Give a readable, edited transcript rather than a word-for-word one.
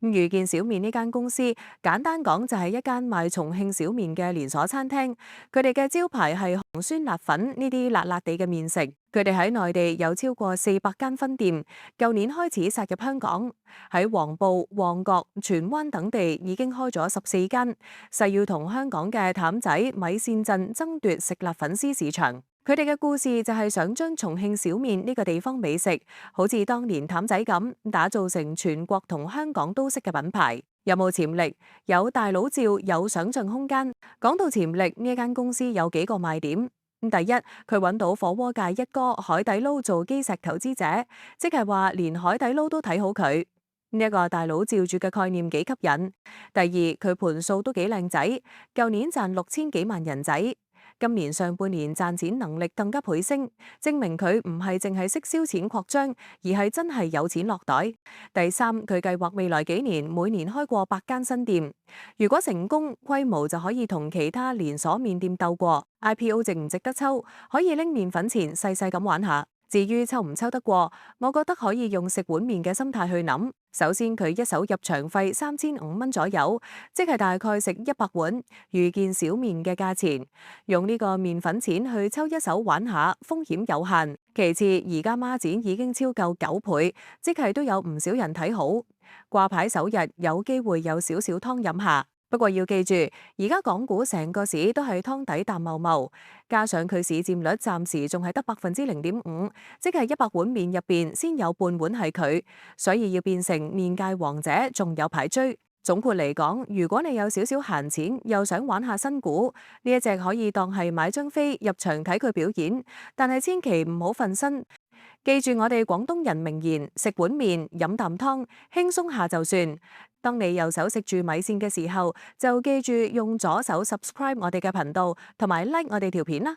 遇見小麵呢間公司，簡單講就係一間賣重慶小麵嘅連鎖餐廳。佢哋嘅招牌係紅酸辣粉呢啲辣辣地嘅麵食。佢哋喺內地有超過400間分店，舊年開始殺入香港，喺黃埔、旺角、荃灣等地已經開咗14間，誓要同香港嘅譚仔、米線陣爭奪食辣粉絲市場。佢哋嘅故事就係想將重慶小麵呢個地方美食，好似當年譚仔咁，打造成全國同香港都識嘅品牌。有冇潛力？有大佬照，有想像空間。講到潛力，呢間公司有幾個賣點。第一，佢揾到火鍋界一哥海底撈做基石投資者，即係話連海底撈都睇好佢。呢一個大佬照住嘅概念幾吸引。第二，佢盤數都幾靚仔，舊年賺6000幾萬人仔。今年上半年賺錢能力更加倍升，證明佢唔係淨係識燒錢擴張，而係真係有錢落袋。第三，佢計劃未來幾年每年開過100間新店，如果成功，規模就可以同其他連鎖麵店鬥過。IPO 值唔值得抽？可以拎麵粉錢細細咁玩下。至於抽唔抽得過，我覺得可以用食碗麵嘅心態去諗。首先，佢一手入場費3500蚊左右，即係大概食100碗遇見小麵嘅價錢。用呢個麵粉錢去抽一手玩下，風險有限。其次，而家孖展已經超夠9倍，即係都有唔少人睇好。掛牌首日有機會有少少湯飲下。不過要記住，而家港股成個市都係湯底淡茂茂，加上佢市佔率暫時仲係得0.5%，即係100碗麵入邊先有半碗係佢，所以要變成麵界王者仲有排追。總括嚟講，如果你有少少閒錢，又想玩下新股，呢一隻可以當係買張飛入場睇佢表演，但係千祈唔好瞓身。記住我哋廣東人名言：食碗麵，飲啖湯，輕鬆下就算。當你右手食住米線嘅時候，就記住用左手 subscribe 我哋嘅頻道，同埋 like 我哋條片啦。